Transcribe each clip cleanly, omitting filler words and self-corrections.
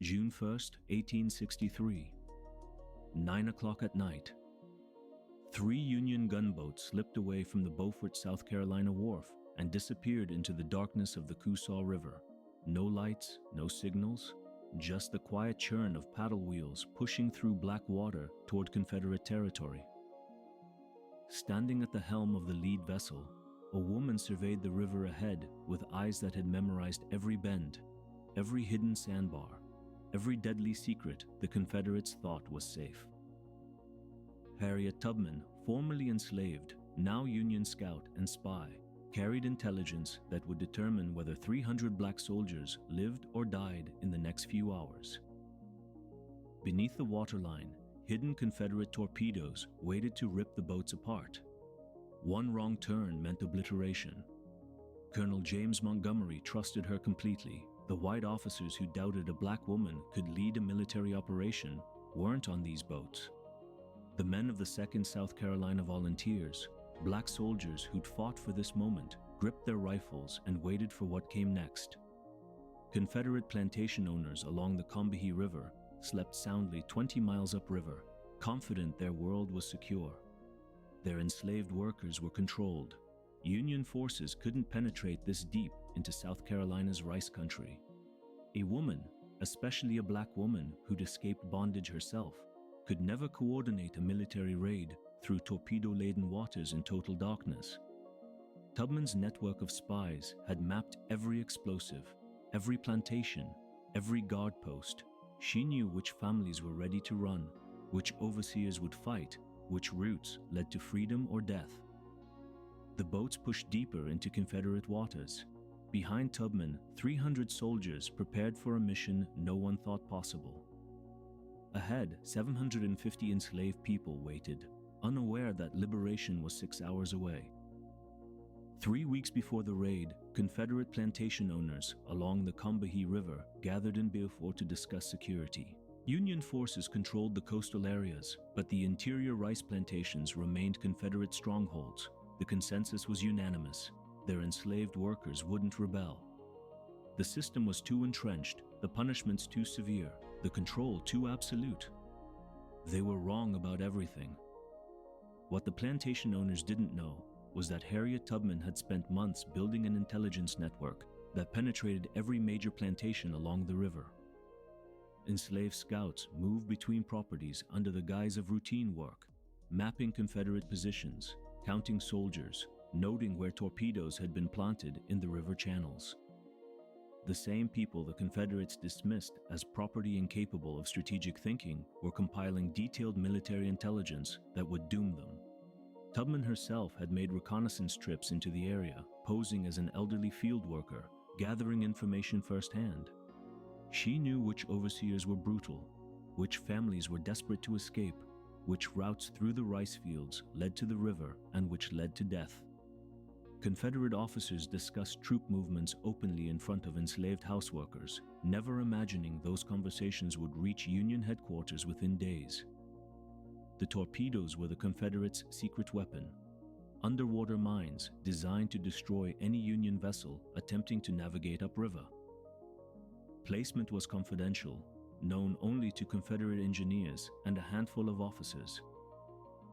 June 1st, 1863. 9 o'clock at night. 3 Union gunboats slipped away from the Beaufort, South Carolina wharf and disappeared into the darkness of the Coosaw River. No lights, no signals, just the quiet churn of paddle wheels pushing through black water toward Confederate territory. Standing at the helm of the lead vessel, a woman surveyed the river ahead with eyes that had memorized every bend, every hidden sandbar, every deadly secret the Confederates thought was safe. Harriet Tubman, formerly enslaved, now Union scout and spy, carried intelligence that would determine whether 300 black soldiers lived or died in the next few hours. Beneath the waterline, hidden Confederate torpedoes waited to rip the boats apart. One wrong turn meant obliteration. Colonel James Montgomery trusted her completely. The white officers who doubted a black woman could lead a military operation weren't on these boats. The men of the 2nd South Carolina Volunteers, black soldiers who'd fought for this moment, gripped their rifles and waited for what came next. Confederate plantation owners along the Combahee River slept soundly 20 miles upriver, confident their world was secure. Their enslaved workers were controlled. Union forces couldn't penetrate this deep into South Carolina's rice country. A woman, especially a black woman who'd escaped bondage herself, could never coordinate a military raid through torpedo-laden waters in total darkness. Tubman's network of spies had mapped every explosive, every plantation, every guard post. She knew which families were ready to run, which overseers would fight, which routes led to freedom or death. The boats pushed deeper into Confederate waters. Behind Tubman, 300 soldiers prepared for a mission no one thought possible. Ahead, 750 enslaved people waited, unaware that liberation was 6 hours away. 3 weeks before the raid, Confederate plantation owners along the Combahee River gathered in Beaufort to discuss security. Union forces controlled the coastal areas, but the interior rice plantations remained Confederate strongholds. The consensus was unanimous. Their enslaved workers wouldn't rebel. The system was too entrenched, the punishments too severe, the control too absolute. They were wrong about everything. What the plantation owners didn't know was that Harriet Tubman had spent months building an intelligence network that penetrated every major plantation along the river. Enslaved scouts moved between properties under the guise of routine work, mapping Confederate positions, counting soldiers, noting where torpedoes had been planted in the river channels. The same people the Confederates dismissed as property incapable of strategic thinking were compiling detailed military intelligence that would doom them. Tubman herself had made reconnaissance trips into the area, posing as an elderly field worker, gathering information firsthand. She knew which overseers were brutal, which families were desperate to escape, which routes through the rice fields led to the river and which led to death. Confederate officers discussed troop movements openly in front of enslaved houseworkers, never imagining those conversations would reach Union headquarters within days. The torpedoes were the Confederates' secret weapon, underwater mines designed to destroy any Union vessel attempting to navigate upriver. Placement was confidential, known only to Confederate engineers and a handful of officers.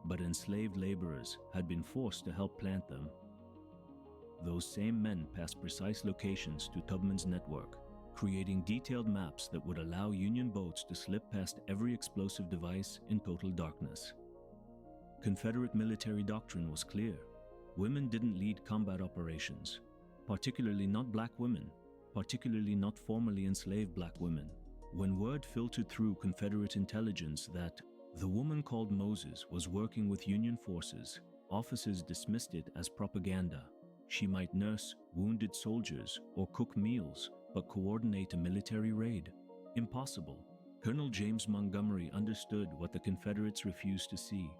But enslaved laborers had been forced to help plant them. Those same men passed precise locations to Tubman's network, creating detailed maps that would allow Union boats to slip past every explosive device in total darkness. Confederate military doctrine was clear. Women didn't lead combat operations, particularly not black women, particularly not formerly enslaved black women. When word filtered through Confederate intelligence that the woman called Moses was working with Union forces, officers dismissed it as propaganda. She might nurse wounded soldiers or cook meals, but coordinate a military raid? Impossible. Colonel James Montgomery understood what the Confederates refused to see.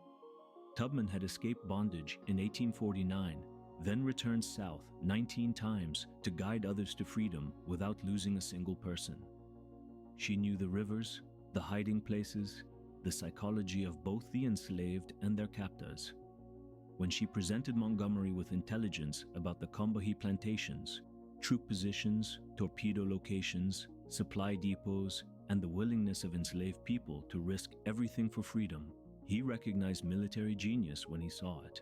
Tubman had escaped bondage in 1849, then returned south 19 times to guide others to freedom without losing a single person. She knew the rivers, the hiding places, the psychology of both the enslaved and their captors. When she presented Montgomery with intelligence about the Combahee plantations, troop positions, torpedo locations, supply depots, and the willingness of enslaved people to risk everything for freedom, he recognized military genius when he saw it.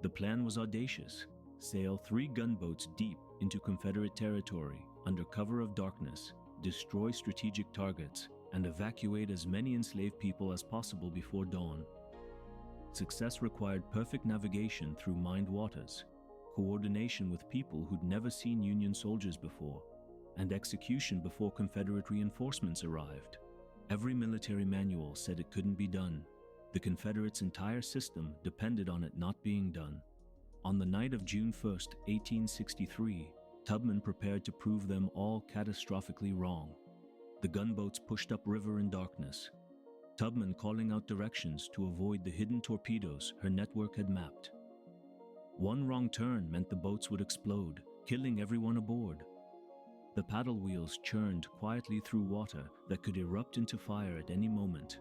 The plan was audacious: sail 3 gunboats deep into Confederate territory under cover of darkness, destroy strategic targets, and evacuate as many enslaved people as possible before dawn. Success required perfect navigation through mined waters, coordination with people who'd never seen Union soldiers before, and execution before Confederate reinforcements arrived. Every military manual said it couldn't be done. The Confederates' entire system depended on it not being done. On the night of June 1, 1863, Tubman prepared to prove them all catastrophically wrong. The gunboats pushed upriver in darkness, Tubman calling out directions to avoid the hidden torpedoes her network had mapped. One wrong turn meant the boats would explode, killing everyone aboard. The paddle wheels churned quietly through water that could erupt into fire at any moment.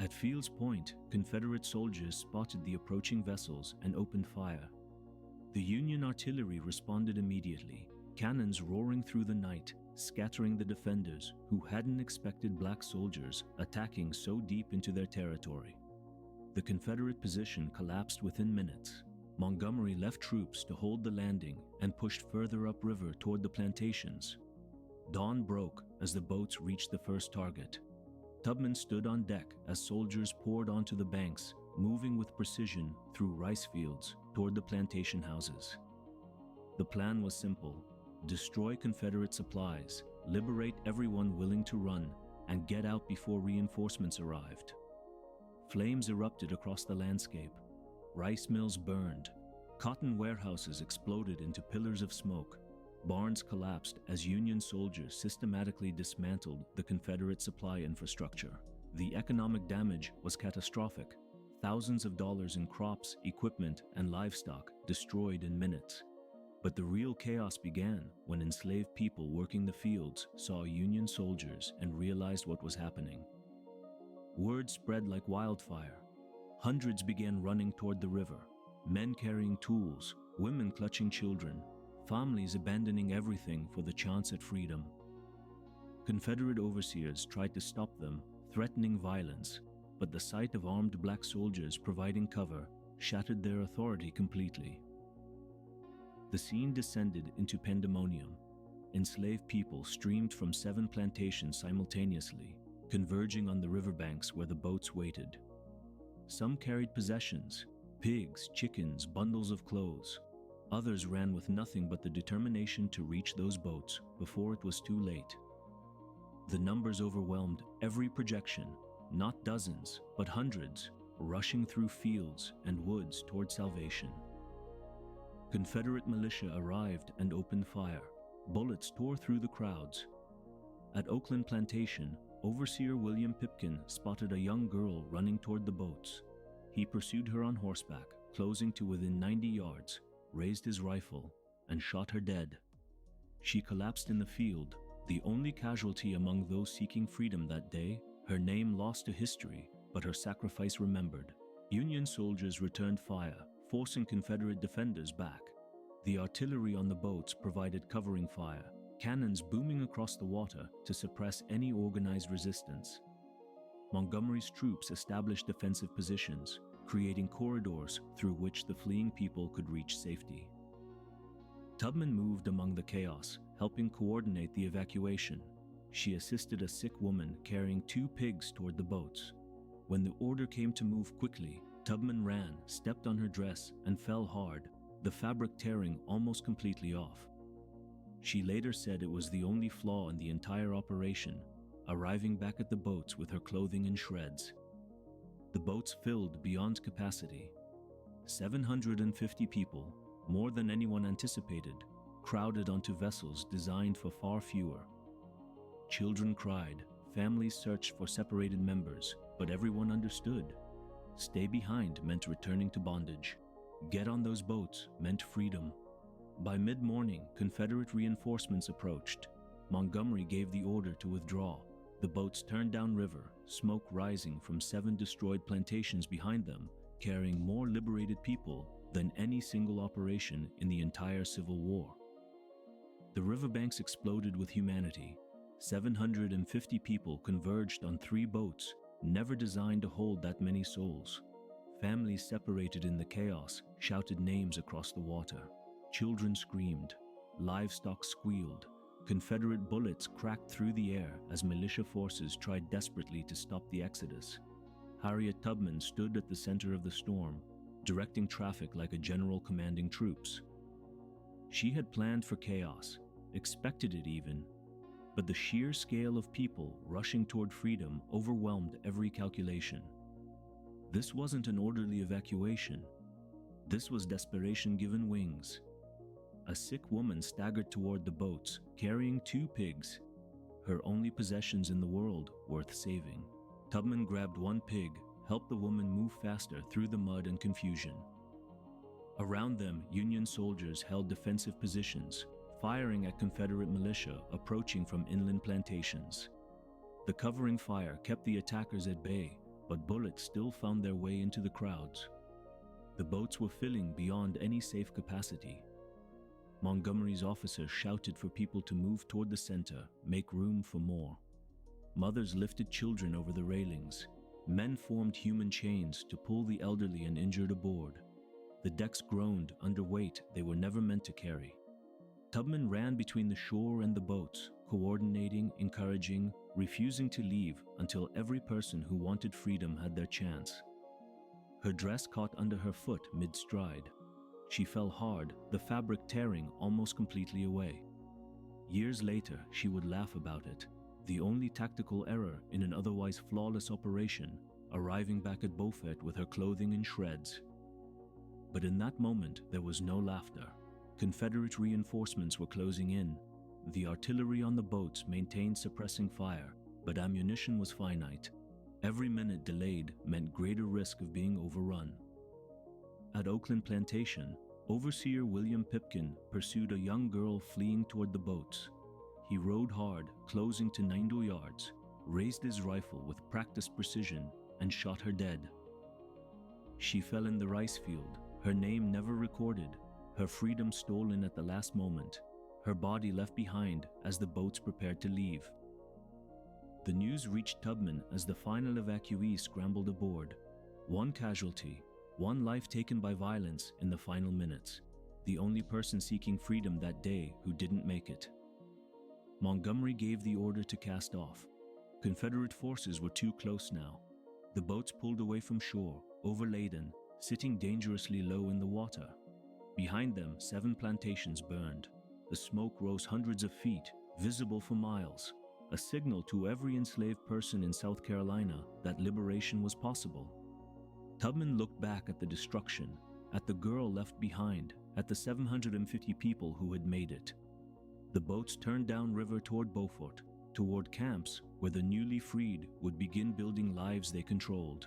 At Fields Point, Confederate soldiers spotted the approaching vessels and opened fire. The Union artillery responded immediately, cannons roaring through the night, scattering the defenders who hadn't expected black soldiers attacking so deep into their territory. The Confederate position collapsed within minutes. Montgomery left troops to hold the landing and pushed further upriver toward the plantations. Dawn broke as the boats reached the first target. Tubman stood on deck as soldiers poured onto the banks, moving with precision through rice fields toward the plantation houses. The plan was simple: destroy Confederate supplies, liberate everyone willing to run, and get out before reinforcements arrived. Flames erupted across the landscape. Rice mills burned. Cotton warehouses exploded into pillars of smoke. Barns collapsed as Union soldiers systematically dismantled the Confederate supply infrastructure. The economic damage was catastrophic. Thousands of dollars in crops, equipment, and livestock destroyed in minutes. But the real chaos began when enslaved people working the fields saw Union soldiers and realized what was happening. Word spread like wildfire. Hundreds began running toward the river, men carrying tools, women clutching children, families abandoning everything for the chance at freedom. Confederate overseers tried to stop them, threatening violence, but the sight of armed black soldiers providing cover shattered their authority completely. The scene descended into pandemonium. Enslaved people streamed from 7 plantations simultaneously, converging on the riverbanks where the boats waited. Some carried possessions: pigs, chickens, bundles of clothes. Others ran with nothing but the determination to reach those boats before it was too late. The numbers overwhelmed every projection, not dozens, but hundreds, rushing through fields and woods toward salvation. Confederate militia arrived and opened fire. Bullets tore through the crowds. At Oakland Plantation, Overseer William Pipkin spotted a young girl running toward the boats. He pursued her on horseback, closing to within 90 yards, raised his rifle, and shot her dead. She collapsed in the field, the only casualty among those seeking freedom that day. Her name lost to history, but her sacrifice remembered. Union soldiers returned fire, forcing Confederate defenders back. The artillery on the boats provided covering fire, cannons booming across the water to suppress any organized resistance. Montgomery's troops established defensive positions, creating corridors through which the fleeing people could reach safety. Tubman moved among the chaos, helping coordinate the evacuation. She assisted a sick woman carrying 2 pigs toward the boats. When the order came to move quickly, Tubman ran, stepped on her dress, and fell hard, the fabric tearing almost completely off. She later said it was the only flaw in the entire operation, arriving back at the boats with her clothing in shreds. The boats filled beyond capacity. 750 people, more than anyone anticipated, crowded onto vessels designed for far fewer. Children cried, families searched for separated members, but everyone understood. Stay behind meant returning to bondage. Get on those boats meant freedom. By mid-morning, Confederate reinforcements approached. Montgomery gave the order to withdraw. The boats turned downriver, smoke rising from 7 destroyed plantations behind them, carrying more liberated people than any single operation in the entire Civil War. The riverbanks exploded with humanity. 750 people converged on 3 boats, never designed to hold that many souls. Families separated in the chaos shouted names across the water. Children screamed. Livestock squealed. Confederate bullets cracked through the air as militia forces tried desperately to stop the exodus. Harriet Tubman stood at the center of the storm, directing traffic like a general commanding troops. She had planned for chaos, expected it even, but the sheer scale of people rushing toward freedom overwhelmed every calculation. This wasn't an orderly evacuation. This was desperation given wings. A sick woman staggered toward the boats, carrying 2 pigs, her only possessions in the world worth saving. Tubman grabbed 1 pig, helped the woman move faster through the mud and confusion. Around them, Union soldiers held defensive positions, firing at Confederate militia approaching from inland plantations. The covering fire kept the attackers at bay, but bullets still found their way into the crowds. The boats were filling beyond any safe capacity. Montgomery's officers shouted for people to move toward the center, make room for more. Mothers lifted children over the railings. Men formed human chains to pull the elderly and injured aboard. The decks groaned under weight they were never meant to carry. Tubman ran between the shore and the boats, coordinating, encouraging, refusing to leave until every person who wanted freedom had their chance. Her dress caught under her foot mid-stride. She fell hard, the fabric tearing almost completely away. Years later, she would laugh about it, the only tactical error in an otherwise flawless operation, arriving back at Beaufort with her clothing in shreds. But in that moment, there was no laughter. Confederate reinforcements were closing in. The artillery on the boats maintained suppressing fire, but ammunition was finite. Every minute delayed meant greater risk of being overrun. At Oakland Plantation, Overseer William Pipkin pursued a young girl fleeing toward the boats. He rode hard, closing to 90 yards, raised his rifle with practiced precision, and shot her dead. She fell in the rice field, her name never recorded, her freedom stolen at the last moment, her body left behind as the boats prepared to leave. The news reached Tubman as the final evacuees scrambled aboard. 1 casualty, 1 life taken by violence in the final minutes, the only person seeking freedom that day who didn't make it. Montgomery gave the order to cast off. Confederate forces were too close now. The boats pulled away from shore, overladen, sitting dangerously low in the water. Behind them, 7 plantations burned. The smoke rose hundreds of feet, visible for miles, a signal to every enslaved person in South Carolina that liberation was possible. Tubman looked back at the destruction, at the girl left behind, at the 750 people who had made it. The boats turned downriver toward Beaufort, toward camps where the newly freed would begin building lives they controlled.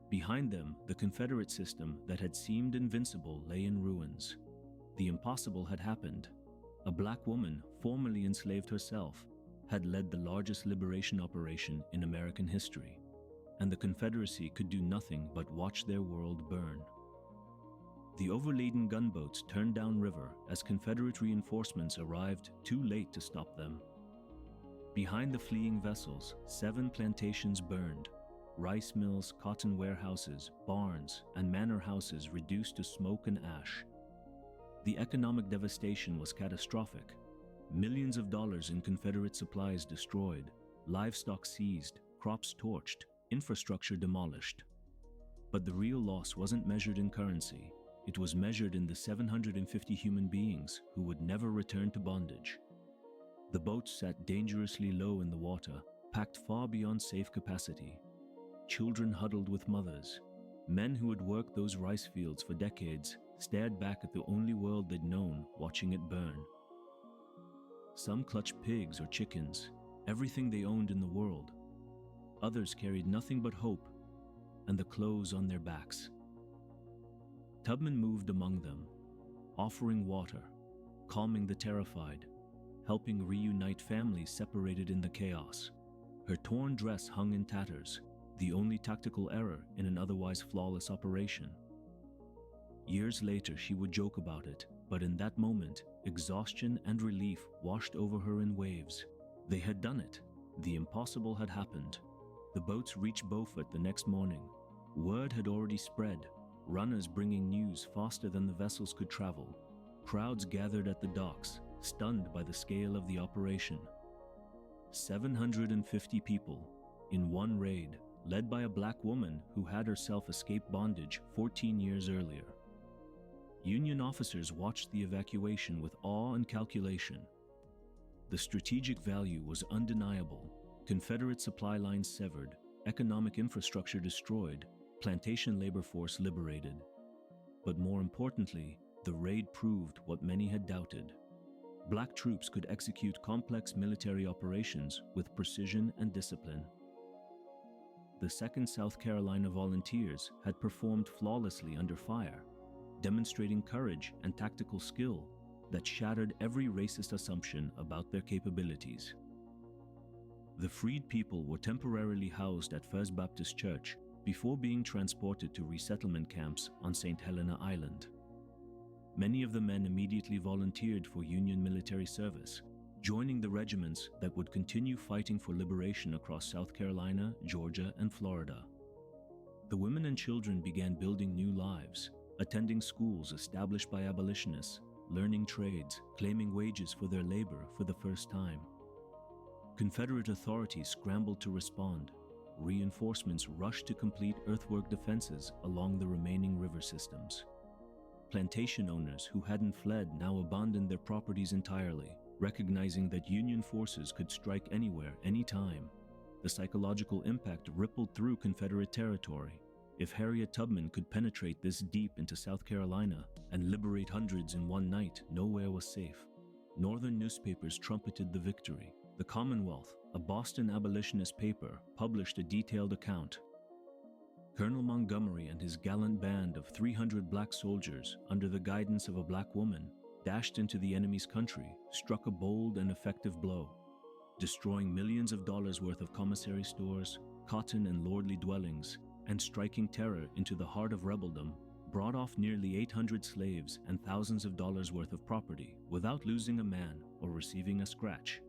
Behind them, the Confederate system that had seemed invincible lay in ruins. The impossible had happened. A black woman, formerly enslaved herself, had led the largest liberation operation in American history, and the Confederacy could do nothing but watch their world burn. The overladen gunboats turned downriver as Confederate reinforcements arrived too late to stop them. Behind the fleeing vessels, 7 plantations burned, rice mills, cotton warehouses, barns, and manor houses reduced to smoke and ash. The economic devastation was catastrophic. Millions of dollars in Confederate supplies destroyed, livestock seized, crops torched, infrastructure demolished. But the real loss wasn't measured in currency. It was measured in the 750 human beings who would never return to bondage. The boats sat dangerously low in the water, packed far beyond safe capacity. Children huddled with mothers. Men who had worked those rice fields for decades stared back at the only world they'd known, watching it burn. Some clutched pigs or chickens, everything they owned in the world. Others carried nothing but hope and the clothes on their backs. Tubman moved among them, offering water, calming the terrified, helping reunite families separated in the chaos. Her torn dress hung in tatters, the only tactical error in an otherwise flawless operation. Years later, she would joke about it, but in that moment, exhaustion and relief washed over her in waves. They had done it. The impossible had happened. The boats reached Beaufort the next morning. Word had already spread, runners bringing news faster than the vessels could travel. Crowds gathered at the docks, stunned by the scale of the operation. 750 people, in one raid, led by a black woman who had herself escaped bondage 14 years earlier. Union officers watched the evacuation with awe and calculation. The strategic value was undeniable. Confederate supply lines severed, economic infrastructure destroyed, plantation labor force liberated. But more importantly, the raid proved what many had doubted. Black troops could execute complex military operations with precision and discipline. The 2nd South Carolina Volunteers had performed flawlessly under fire, demonstrating courage and tactical skill that shattered every racist assumption about their capabilities. The freed people were temporarily housed at First Baptist Church before being transported to resettlement camps on St. Helena Island. Many of the men immediately volunteered for Union military service, joining the regiments that would continue fighting for liberation across South Carolina, Georgia, and Florida. The women and children began building new lives, attending schools established by abolitionists, learning trades, claiming wages for their labor for the first time. Confederate authorities scrambled to respond. Reinforcements rushed to complete earthwork defenses along the remaining river systems. Plantation owners who hadn't fled now abandoned their properties entirely, recognizing that Union forces could strike anywhere, anytime. The psychological impact rippled through Confederate territory. If Harriet Tubman could penetrate this deep into South Carolina and liberate hundreds in one night, nowhere was safe. Northern newspapers trumpeted the victory. The Commonwealth, a Boston abolitionist paper, published a detailed account. Colonel Montgomery and his gallant band of 300 black soldiers, under the guidance of a black woman, dashed into the enemy's country, struck a bold and effective blow, destroying millions of dollars worth of commissary stores, cotton and lordly dwellings, and striking terror into the heart of rebeldom, brought off nearly 800 slaves and thousands of dollars worth of property without losing a man or receiving a scratch.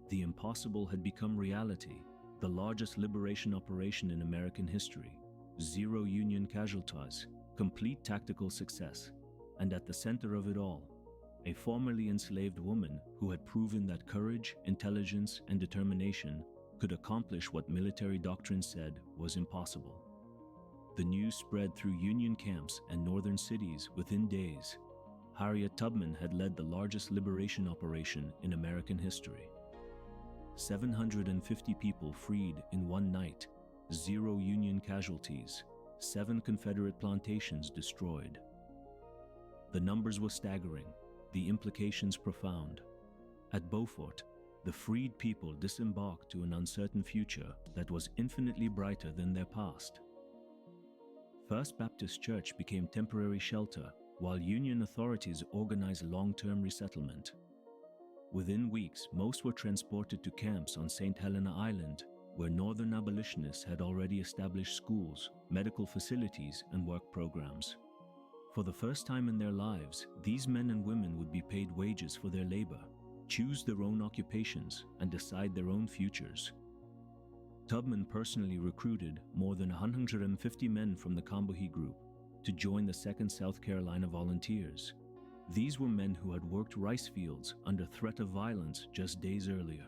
The impossible had become reality, the largest liberation operation in American history. 0 Union casualties, complete tactical success, and at the center of it all, a formerly enslaved woman who had proven that courage, intelligence, and determination could accomplish what military doctrine said was impossible. The news spread through Union camps and northern cities within days. Harriet Tubman had led the largest liberation operation in American history. 750 people freed in one night, 0 Union casualties, 7 Confederate plantations destroyed. The numbers were staggering, the implications profound. At Beaufort, the freed people disembarked to an uncertain future that was infinitely brighter than their past. First Baptist Church became temporary shelter, while Union authorities organized long-term resettlement. Within weeks, most were transported to camps on St. Helena Island, where Northern abolitionists had already established schools, medical facilities, and work programs. For the first time in their lives, these men and women would be paid wages for their labor, choose their own occupations, and decide their own futures. Tubman personally recruited more than 150 men from the Combahee group to join the 2nd South Carolina Volunteers. These were men who had worked rice fields under threat of violence just days earlier.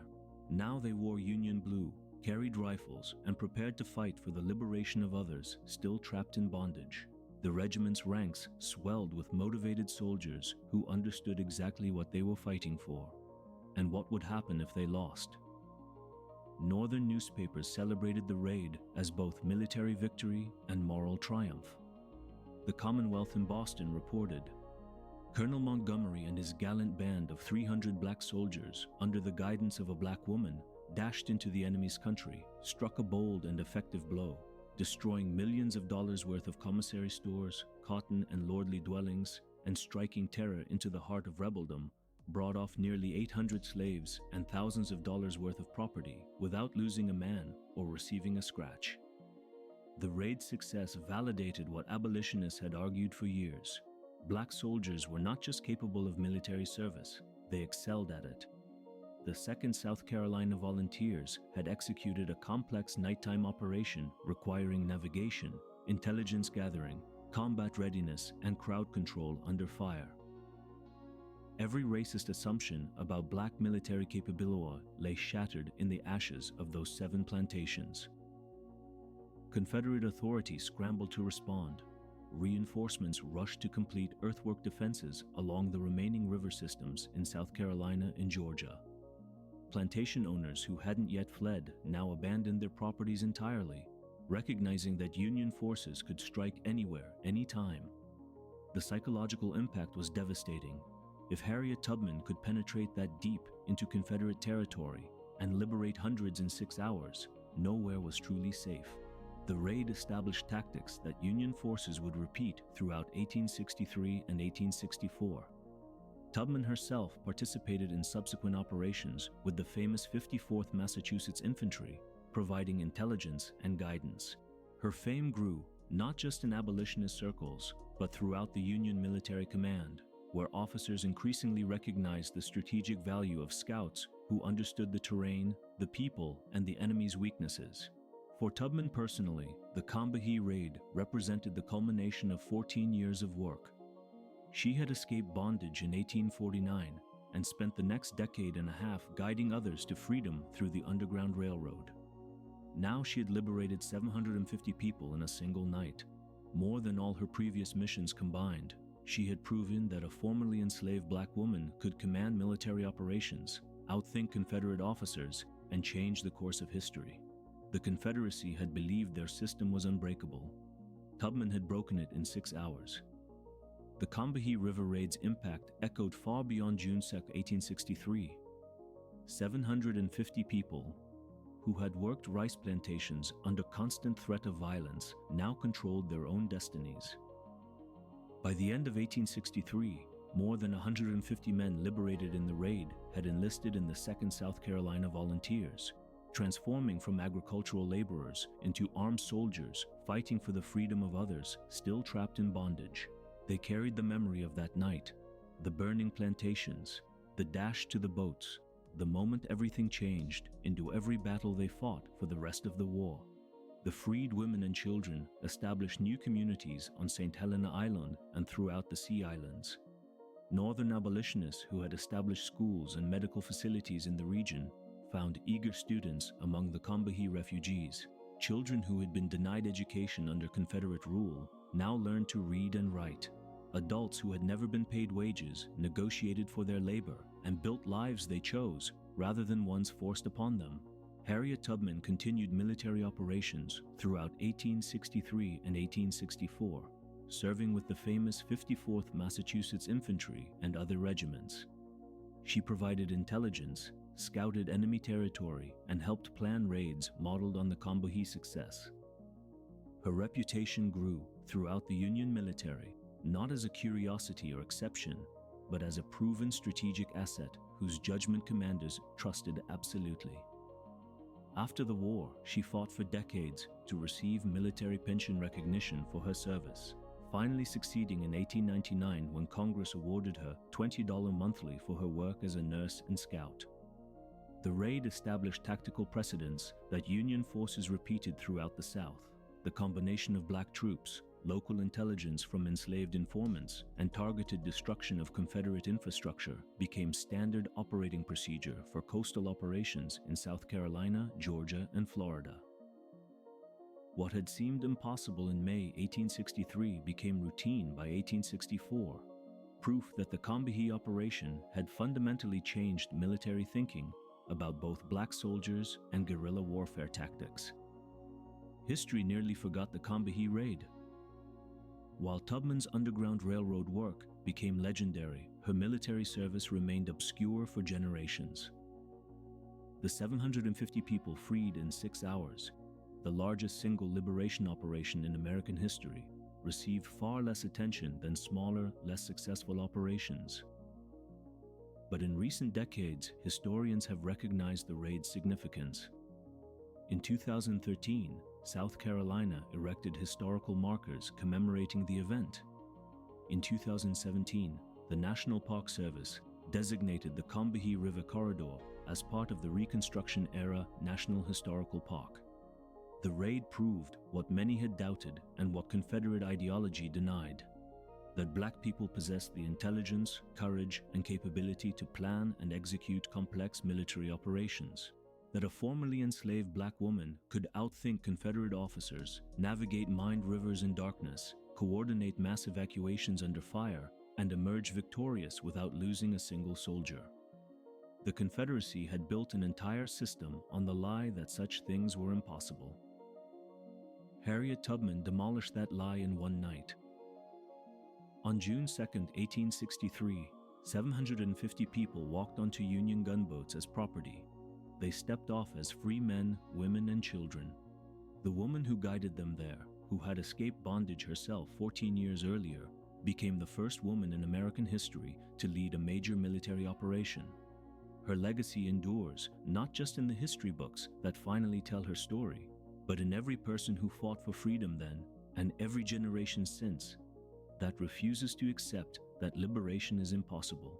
Now they wore Union blue, carried rifles, and prepared to fight for the liberation of others still trapped in bondage. The regiment's ranks swelled with motivated soldiers who understood exactly what they were fighting for, and what would happen if they lost. Northern newspapers celebrated the raid as both military victory and moral triumph. The Commonwealth in Boston reported, Colonel Montgomery and his gallant band of 300 black soldiers, under the guidance of a black woman, dashed into the enemy's country, struck a bold and effective blow, destroying millions of dollars worth of commissary stores, cotton and lordly dwellings, and striking terror into the heart of rebeldom, brought off nearly 800 slaves and thousands of dollars worth of property without losing a man or receiving a scratch. The raid's success validated what abolitionists had argued for years. Black soldiers were not just capable of military service, they excelled at it. the 2nd South Carolina Volunteers had executed a complex nighttime operation requiring navigation, intelligence gathering, combat readiness, and crowd control under fire. Every racist assumption about black military capability lay shattered in the ashes of those 7 plantations. Confederate authorities scrambled to respond. Reinforcements rushed to complete earthwork defenses along the remaining river systems in South Carolina and Georgia. Plantation owners who hadn't yet fled now abandoned their properties entirely, recognizing that Union forces could strike anywhere, anytime. The psychological impact was devastating. If Harriet Tubman could penetrate that deep into Confederate territory and liberate hundreds in 6 hours, nowhere was truly safe. The raid established tactics that Union forces would repeat throughout 1863 and 1864. Tubman herself participated in subsequent operations with the famous 54th Massachusetts Infantry, providing intelligence and guidance. Her fame grew not just in abolitionist circles, but throughout the Union military command, where officers increasingly recognized the strategic value of scouts who understood the terrain, the people, and the enemy's weaknesses. For Tubman personally, the Combahee raid represented the culmination of 14 years of work. She had escaped bondage in 1849 and spent the next decade and a half guiding others to freedom through the Underground Railroad. Now she had liberated 750 people in a single night, more than all her previous missions combined. She had proven that a formerly enslaved black woman could command military operations, outthink Confederate officers, and change the course of history. The Confederacy had believed their system was unbreakable. Tubman had broken it in 6 hours. The Combahee River raid's impact echoed far beyond June 2, 1863. 750 people, who had worked rice plantations under constant threat of violence, now controlled their own destinies. By the end of 1863, more than 150 men liberated in the raid had enlisted in the 2nd South Carolina Volunteers, transforming from agricultural laborers into armed soldiers fighting for the freedom of others still trapped in bondage. They carried the memory of that night, the burning plantations, the dash to the boats, the moment everything changed, into every battle they fought for the rest of the war. The freed women and children established new communities on St. Helena Island and throughout the Sea Islands. Northern abolitionists who had established schools and medical facilities in the region found eager students among the Combahee refugees. Children who had been denied education under Confederate rule now learned to read and write. Adults who had never been paid wages negotiated for their labor and built lives they chose rather than ones forced upon them. Harriet Tubman continued military operations throughout 1863 and 1864, serving with the famous 54th Massachusetts Infantry and other regiments. She provided intelligence, scouted enemy territory, and helped plan raids modeled on the Combahee success. Her reputation grew throughout the Union military, not as a curiosity or exception, but as a proven strategic asset whose judgment commanders trusted absolutely. After the war, she fought for decades to receive military pension recognition for her service, finally succeeding in 1899 when Congress awarded her $20 monthly for her work as a nurse and scout. The raid established tactical precedents that Union forces repeated throughout the South. The combination of black troops, local intelligence from enslaved informants, and targeted destruction of Confederate infrastructure became standard operating procedure for coastal operations in South Carolina, Georgia, and Florida. What had seemed impossible in May 1863 became routine by 1864, proof that the Combahee operation had fundamentally changed military thinking about both black soldiers and guerrilla warfare tactics. History nearly forgot the Combahee raid. While Tubman's Underground Railroad work became legendary, her military service remained obscure for generations. The 750 people freed in 6 hours, the largest single liberation operation in American history, received far less attention than smaller, less successful operations. But in recent decades, historians have recognized the raid's significance. In 2013, South Carolina erected historical markers commemorating the event. In 2017, the National Park Service designated the Combahee River Corridor as part of the Reconstruction-era National Historical Park. The raid proved what many had doubted and what Confederate ideology denied: that black people possessed the intelligence, courage, and capability to plan and execute complex military operations, that a formerly enslaved black woman could outthink Confederate officers, navigate mined rivers in darkness, coordinate mass evacuations under fire, and emerge victorious without losing a single soldier. The Confederacy had built an entire system on the lie that such things were impossible. Harriet Tubman demolished that lie in one night. On June 2, 1863, 750 people walked onto Union gunboats as property. They stepped off as free men, women, and children. The woman who guided them there, who had escaped bondage herself 14 years earlier, became the first woman in American history to lead a major military operation. Her legacy endures not just in the history books that finally tell her story, but in every person who fought for freedom then and every generation since that refuses to accept that liberation is impossible.